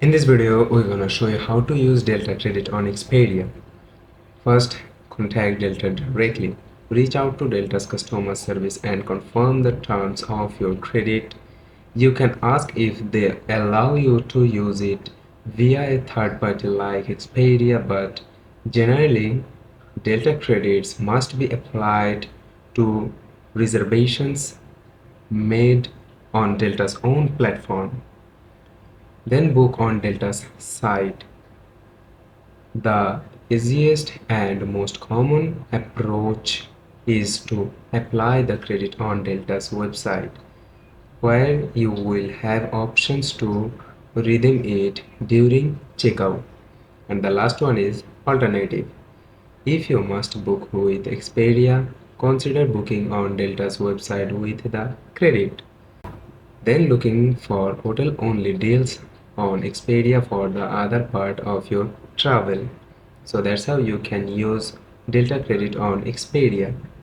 In this video, we're gonna show you how to use Delta credit on Expedia. First, contact Delta directly. Reach out to Delta's customer service and confirm the terms of your credit. You can ask if they allow you to use it via a third party like Expedia, but generally, Delta credits must be applied to reservations made on Delta's own platform. Then book on Delta's site. The easiest and most common approach is to apply the credit on Delta's website, where you will have options to redeem it during checkout. And the last one is alternative. If you must book with Expedia, consider booking on Delta's website with the credit. Then looking for hotel only deals on Expedia for the other part of your travel. So that's how you can use Delta credit on Expedia.